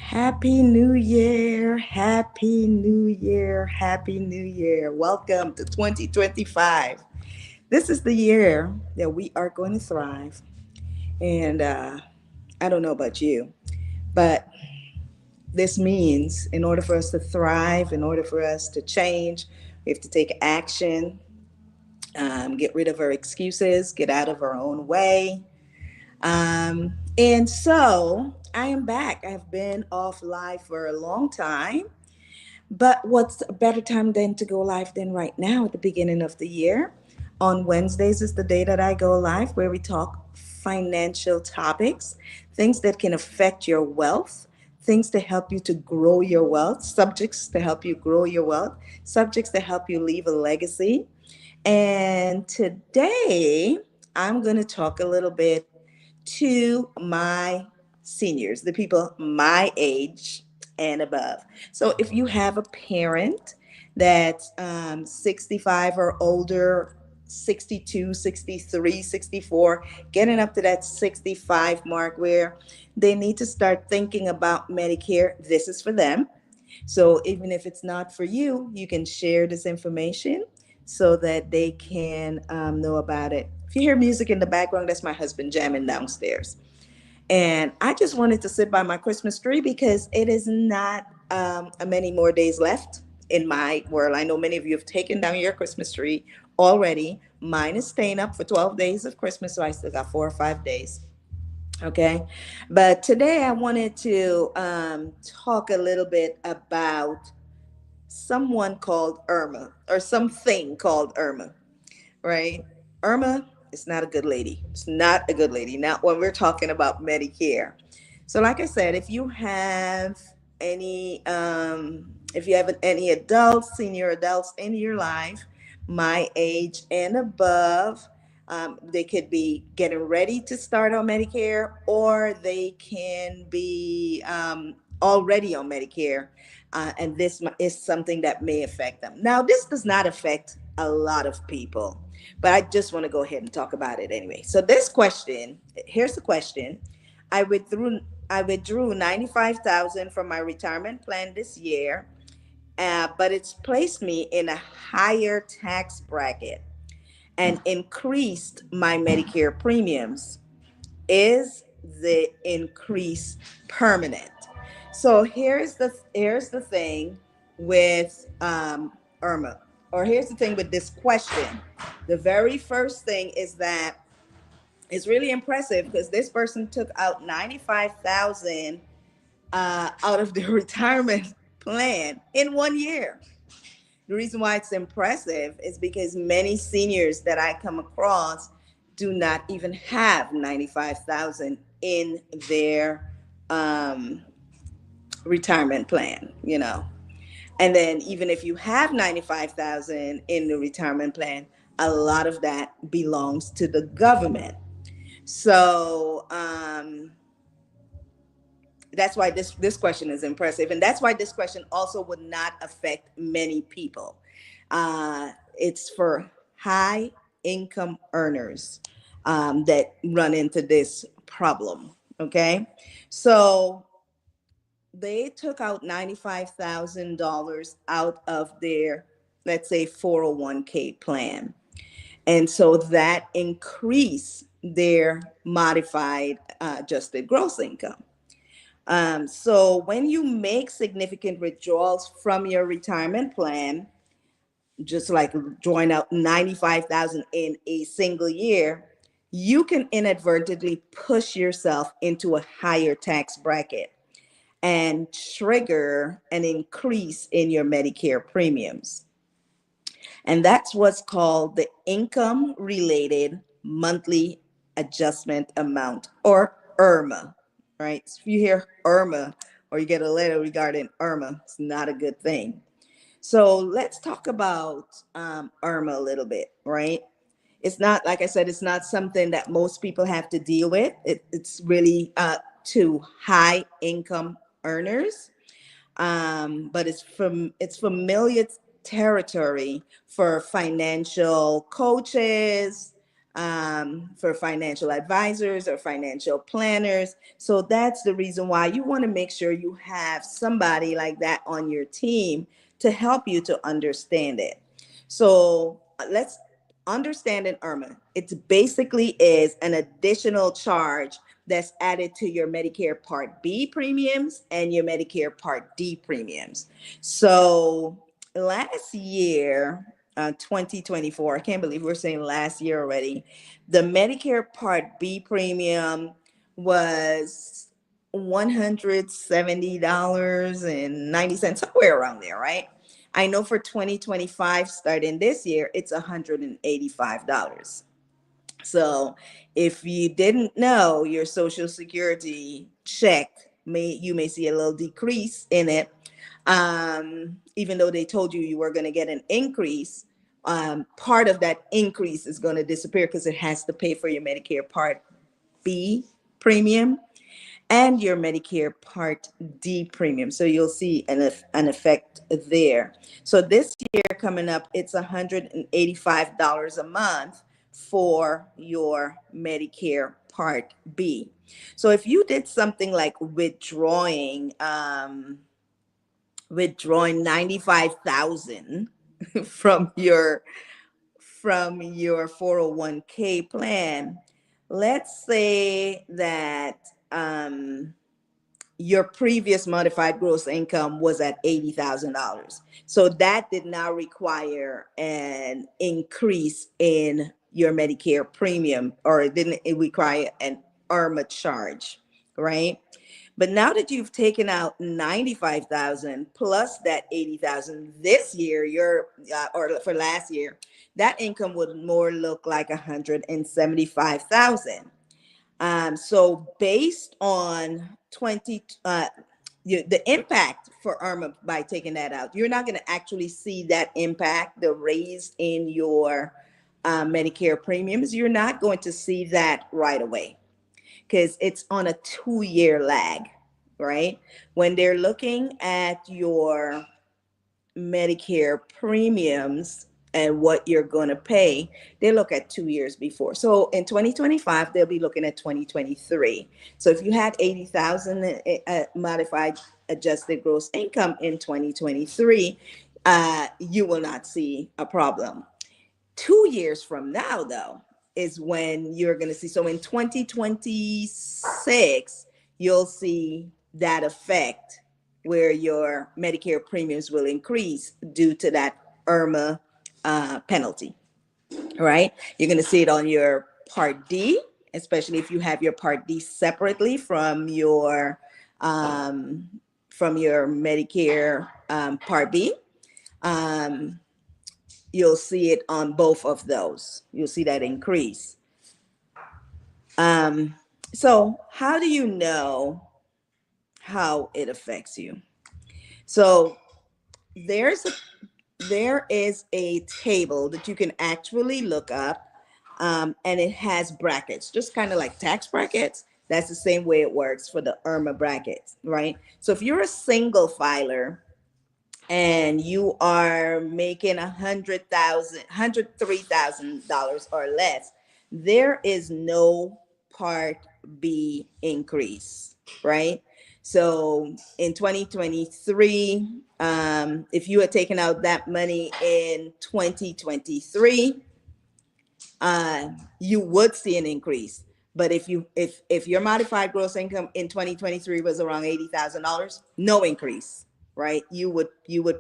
Happy New Year. Happy New Year. Happy New Year. Welcome to 2025. This is the year that we are going to thrive. And I don't know about you, but this means in order for us to thrive, in order for us to change, we have to take action, get rid of our excuses, get out of our own way. And so I am back. I've been off live for a long time. But what's a better time than to go live than right now at the beginning of the year? On Wednesdays is the day that I go live where we talk financial topics, things that can affect your wealth, things to help you to grow your wealth, subjects to help you grow your wealth, subjects to help you leave a legacy. And today I'm going to talk a little bit to my seniors, the people my age and above. So if you have a parent that's 65 or older, 62, 63, 64, getting up to that 65 mark where they need to start thinking about Medicare, this is for them. So even if it's not for you, you can share this information so that they can know about it. If you hear music in the background, that's my husband jamming downstairs. And I just wanted to sit by my Christmas tree because it is not many more days left in my world. I know many of you have taken down your Christmas tree already. Mine is staying up for 12 days of Christmas, so I still got 4 or 5 days. Okay. But today I wanted to talk a little bit about someone called Irma or something called Irma, right? Irma is not a good lady. It's not a good lady. Not when we're talking about Medicare. So, like I said, if you have any adults, senior adults in your life, my age and above, they could be getting ready to start on Medicare, or they can be already on Medicare, and this is something that may affect them. Now, this does not affect a lot of people, but I just want to go ahead and talk about it anyway. So, this question here's the question. I withdrew I withdrew 95,000 from my retirement plan this year, but it's placed me in a higher tax bracket and increased my Medicare premiums. Is the increase permanent? So here's the thing with Irma, or here's the thing with this question. The very first thing is that it's really impressive because this person took out 95,000 out of their retirement plan in 1 year. The reason why it's impressive is because many seniors that I come across do not even have 95,000 in their retirement plan. And then even if you have 95,000 in the retirement plan, a lot of that belongs to the government. So that's why this question is impressive, and that's why this question also would not affect many people. It's for high income earners that run into this problem. Okay, so they took out $95,000 out of their, let's say, 401k plan, and so that increased their modified adjusted gross income. So when you make significant withdrawals from your retirement plan, just like drawing out 95,000 in a single year, you can inadvertently push yourself into a higher tax bracket and trigger an increase in your Medicare premiums. And that's what's called the income related monthly adjustment amount, or IRMA, right? So if you hear IRMA or you get a letter regarding IRMA, it's not a good thing. So let's talk about IRMA a little bit, right? It's not, like I said, it's not something that most people have to deal with. It's really to high income earners, but it's familiar territory for financial coaches, for financial advisors or financial planners. So that's the reason why you want to make sure you have somebody like that on your team to help you to understand it. So let's understand in IRMA. It basically is an additional charge that's added to your Medicare Part B premiums and your Medicare Part D premiums. So last year, 2024, I can't believe we're saying last year already, the Medicare Part B premium was $170.90, somewhere around there, right? I know for 2025, starting this year, it's $185. So if you didn't know, your Social Security check you may see a little decrease in it, even though they told you you were going to get an increase. Part of that increase is going to disappear because it has to pay for your Medicare Part B premium and your Medicare Part D premium. So you'll see an effect there. So this year coming up, it's $185 a month for your Medicare Part B. So if you did something like withdrawing 95,000 from your 401k plan, let's say that your previous modified gross income was at $80,000. So that did not require an increase in your Medicare premium, or it didn't require an IRMA charge, right? But now that you've taken out 95,000 plus that 80,000 this year, or for last year, that income would more look like 175,000. So based on the impact for IRMA by taking that out, you're not going to actually see that impact, the raise in your Medicare premiums. You're not going to see that right away because it's on a 2-year lag, right? When they're looking at your Medicare premiums and what you're going to pay, they look at 2 years before. So in 2025, they'll be looking at 2023. So if you had 80,000 modified adjusted gross income in 2023, you will not see a problem. 2 years from now, though, is when you're going to see. So in 2026, you'll see that effect where your Medicare premiums will increase due to that IRMA penalty, right? You're going to see it on your Part D, especially if you have your Part D separately from your Medicare Part B. You'll see it on both of those. You'll see that increase. So how do you know how it affects you? So there is a table that you can actually look up, and it has brackets, just kind of like tax brackets. That's the same way it works for the IRMA brackets, right? So if you're a single filer and you are making $103,000 or less, there is no Part B increase, right? So in 2023, if you had taken out that money in 2023, you would see an increase. But if your modified gross income in 2023 was around $80,000, no increase, right? You would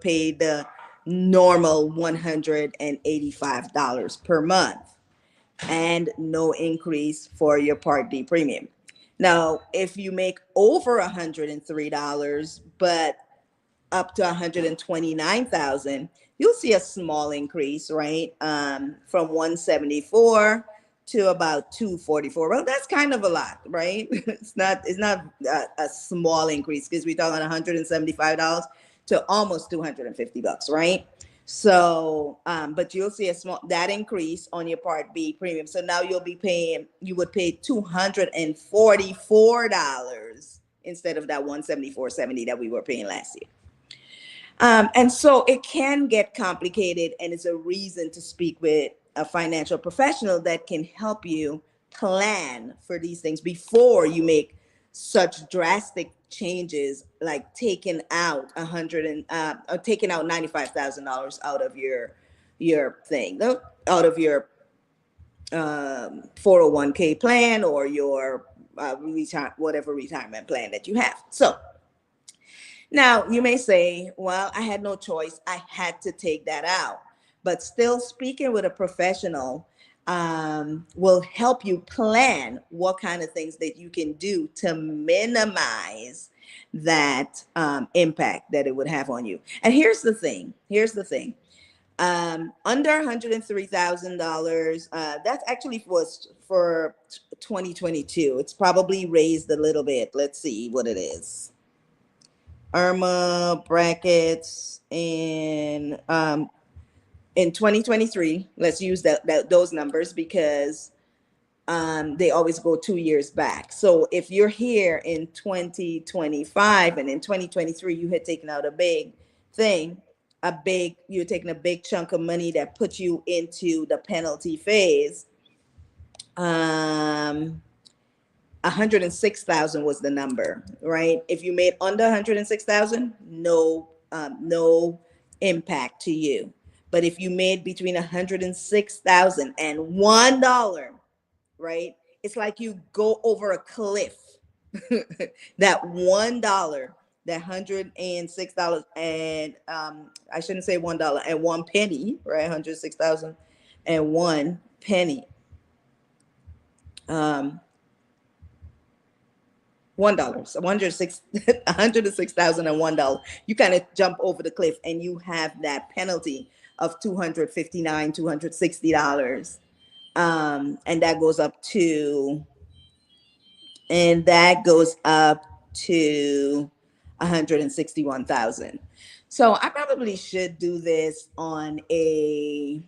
pay the normal $185 per month and no increase for your Part D premium. Now, if you make over $103, but up to 129,000, you'll see a small increase, right? From 174 to about 244. Well, that's kind of a lot, right? It's not a small increase because we're talking $175 to almost $250, right? So, but you'll see that increase on your Part B premium. So now you would pay $244 instead of that $174.70 that we were paying last year. And so it can get complicated, and it's a reason to speak with a financial professional that can help you plan for these things before you make such drastic changes, like taking out taking out $95,000 out of your thing, out of your 401k plan or your whatever retirement plan that you have. So now you may say, well, I had no choice. I had to take that out. But still, speaking with a professional will help you plan what kind of things that you can do to minimize that impact that it would have on you. And here's the thing. Under $103,000, that actually was for 2022. It's probably raised a little bit. Let's see what it is. IRMAA brackets in 2023. Let's use those numbers because they always go 2 years back. So if you're here in 2025 and in 2023 you had taken out a big thing, you're taking a big chunk of money that puts you into the penalty phase. 106,000 was the number, right? If you made under 106,000, no impact to you. But if you made between 106,000 and $1, right? It's like you go over a cliff. That $1, that $106, and I shouldn't say $1 and 1 penny, right? 106,000 and 1 penny. $1, so $106,001. You kind of jump over the cliff and you have that penalty of $259, $260. And that goes up to 161,000. So I probably should do this on a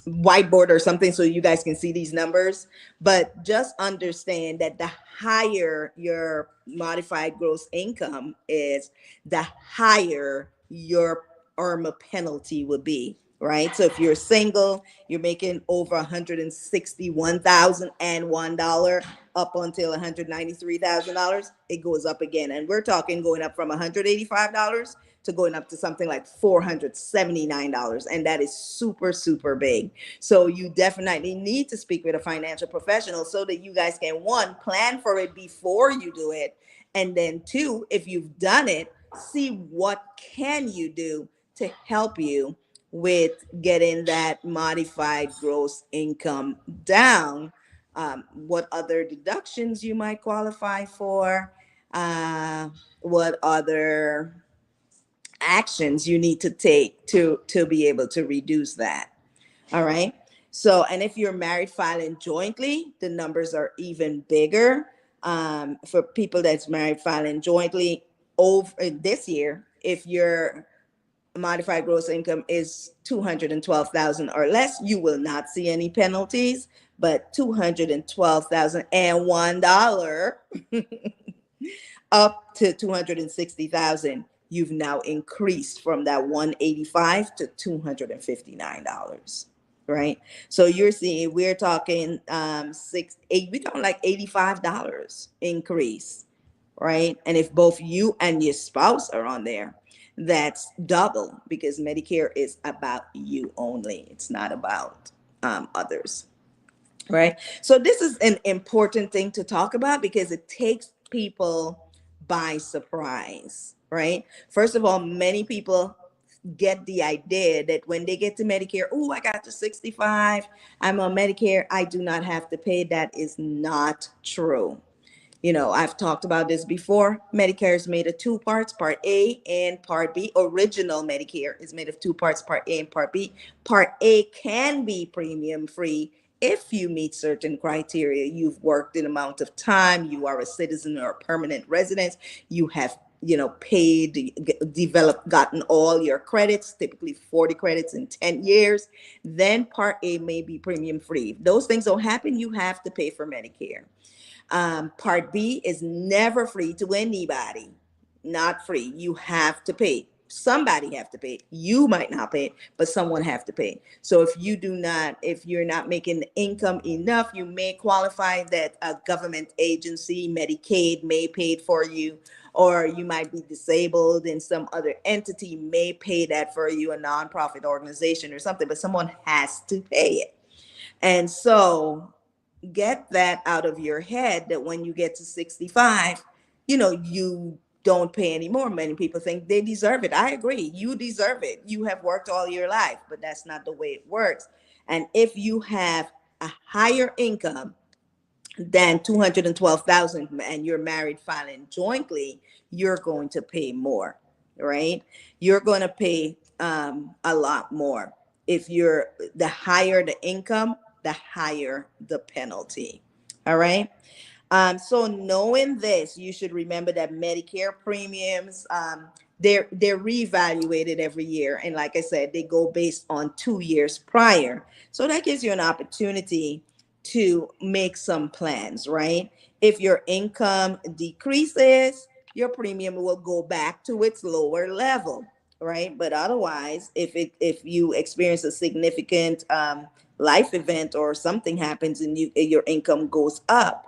whiteboard or something so you guys can see these numbers, but just understand that the higher your modified gross income is, the higher your IRMAA penalty would be, right? So if you're single, you're making over $161,001 up until $193,000, it goes up again. And we're talking going up from $185 to going up to something like $479. And that is super, super big. So you definitely need to speak with a financial professional so that you guys can, one, plan for it before you do it. And then two, if you've done it, see what can you do to help you with getting that modified gross income down. What other deductions you might qualify for, what other actions you need to take to be able to reduce that. All right. So, and if you're married filing jointly, the numbers are even bigger. For people that's married filing jointly over this year, if your modified gross income is 212,000 or less, you will not see any penalties. But $212,001 up to 260,000, you've now increased from that 185 to $259, right? So you're seeing, we're talking we're talking like $85 increase, right? And if both you and your spouse are on there, that's double, because Medicare is about you only. It's not about others, right? So this is an important thing to talk about because it takes people by surprise, right? First of all, many people get the idea that when they get to Medicare, oh, I got to 65, I'm on Medicare, I do not have to pay. That is not true. You know, I've talked about this before. Medicare is made of two parts, Part A and Part B. Original Medicare is made of two parts, Part A and Part B. Part A can be premium free if you meet certain criteria. You've worked an amount of time, you are a citizen or a permanent resident, you have, you know, paid, developed, gotten all your credits, typically 40 credits in 10 years. Then Part A may be premium free. If those things don't happen, you have to pay for Medicare. Part B is never free to anybody, not free. You have to pay. somebody have to pay. You might not pay, but someone have to pay. So if you're not making income enough, you may qualify that a government agency, Medicaid, may pay it for you, or you might be disabled and some other entity may pay that for you, a nonprofit organization or something, but someone has to pay it. And so get that out of your head that when you get to 65, you don't pay anymore. Many people think they deserve it. I agree. You deserve it. You have worked all your life, but that's not the way it works. And if you have a higher income than 212,000 and you're married filing jointly, you're going to pay more, right? You're going to pay a lot more. If you're the higher the income, the higher the penalty. All right. So knowing this, you should remember that Medicare premiums, they're reevaluated every year, and like I said, they go based on 2 years prior. So that gives you an opportunity to make some plans, right? If your income decreases, your premium will go back to its lower level, right? But otherwise, if you experience a significant life event or something happens and your income goes up,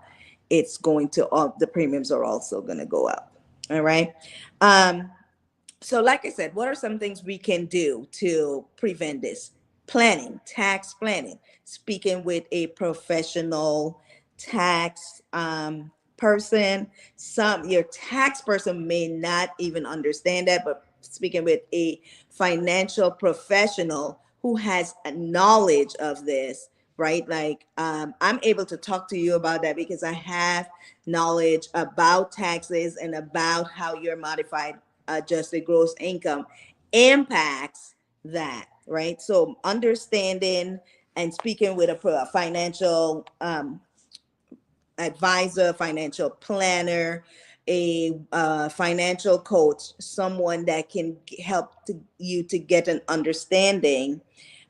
it's going to the premiums are also going to go up. All right. um so like I said, what are some things we can do to prevent this? Planning, tax planning, speaking with a professional tax person. Your tax person may not even understand that, but speaking with a financial professional who has a knowledge of this, right? Like I'm able to talk to you about that because I have knowledge about taxes and about how your modified adjusted gross income impacts that, right? So understanding and speaking with a financial advisor, financial planner, a financial coach, someone that can help you to get an understanding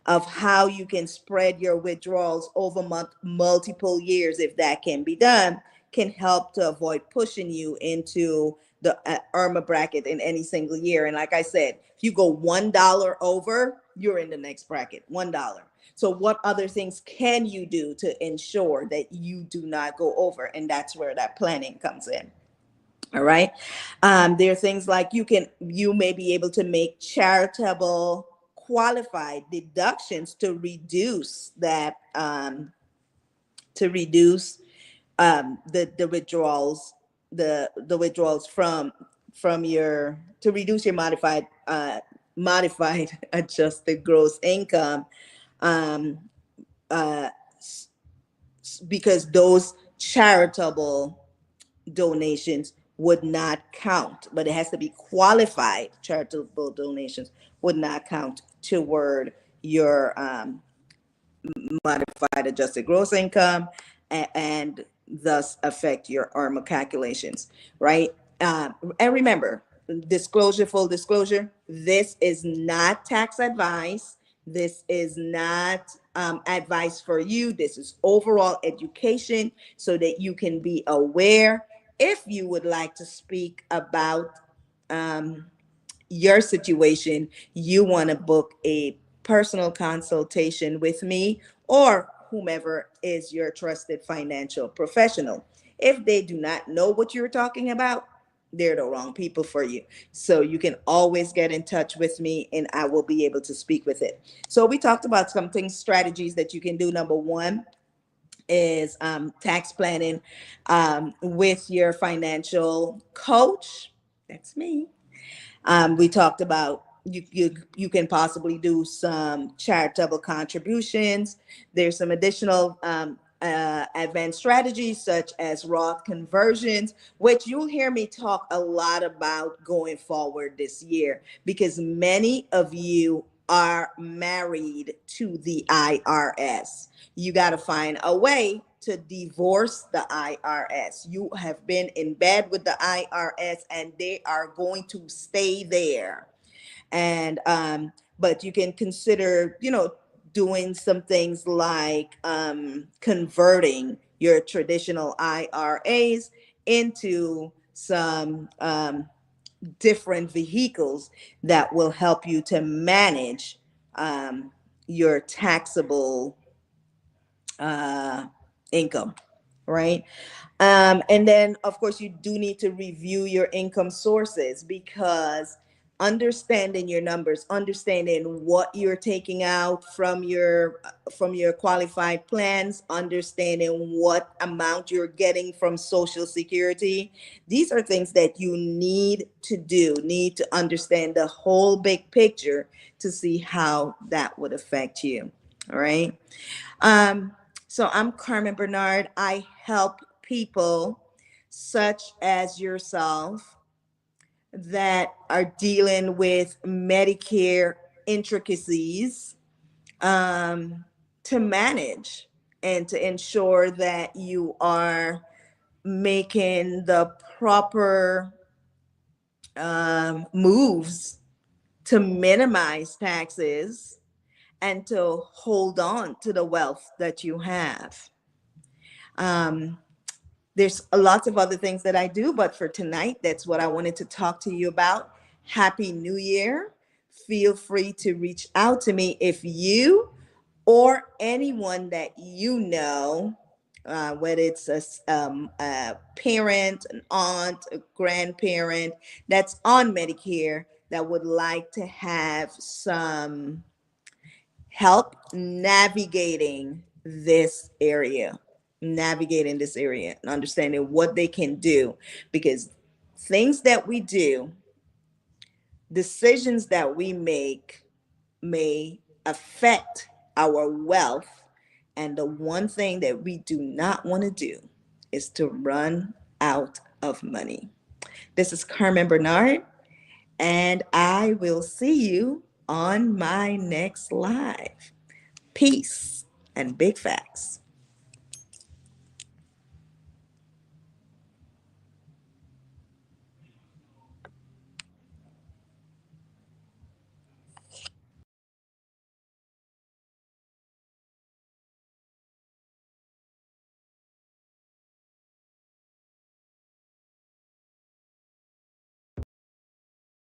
of how you can spread your withdrawals over multiple years, if that can be done, can help to avoid pushing you into the IRMAA bracket in any single year. And like I said, if you go $1 over, you're in the next bracket, $1. So what other things can you do to ensure that you do not go over? And that's where that planning comes in. All right. There are things like you may be able to make charitable qualified deductions to reduce that, to reduce the withdrawals, the withdrawals from your, to reduce your modified adjusted gross income, um, uh, because those charitable donations would not count, but it has to be qualified. Charitable donations would not count toward your modified adjusted gross income, and thus affect your IRMAA calculations, right? And remember, disclosure, full disclosure, this is not tax advice. This is not advice for you. This is overall education so that you can be aware. If you would like to speak about um, your situation, you want to book a personal consultation with me or whomever is your trusted financial professional. If they do not know what you're talking about, they're the wrong people for you. So you can always get in touch with me and I will be able to speak with it. So we talked about some things, strategies that you can do. Number one is tax planning with your financial coach. That's me. We talked about you can possibly do some charitable contributions. There's some additional advanced strategies such as Roth conversions, which you'll hear me talk a lot about going forward this year because many of you are married to the IRS. You got to find a way to divorce the IRS. You have been in bed with the IRS and they are going to stay there. And but you can consider, doing some things like converting your traditional IRAs into some different vehicles that will help you to manage your taxable uh, income, right? And then, of course, you do need to review your income sources, because understanding your numbers, understanding what you're taking out from your qualified plans, understanding what amount you're getting from Social Security. These are things that you need to understand the whole big picture to see how that would affect you. All right. Um, so I'm Carmen Bernard. I help people such as yourself that are dealing with Medicare intricacies, um, to manage and to ensure that you are making the proper moves to minimize taxes and to hold on to the wealth that you have. Um, there's a lots of other things that I do, but for tonight, that's what I wanted to talk to you about. Happy New Year. Feel free to reach out to me if you or anyone that you know, whether it's a parent, an aunt, a grandparent that's on Medicare that would like to have some help navigating this area and understanding what they can do, because things that we do, decisions that we make, may affect our wealth. And the one thing that we do not want to do is to run out of money. This is Carmen Bernard, and I will see you on my next live. Peace and big facts.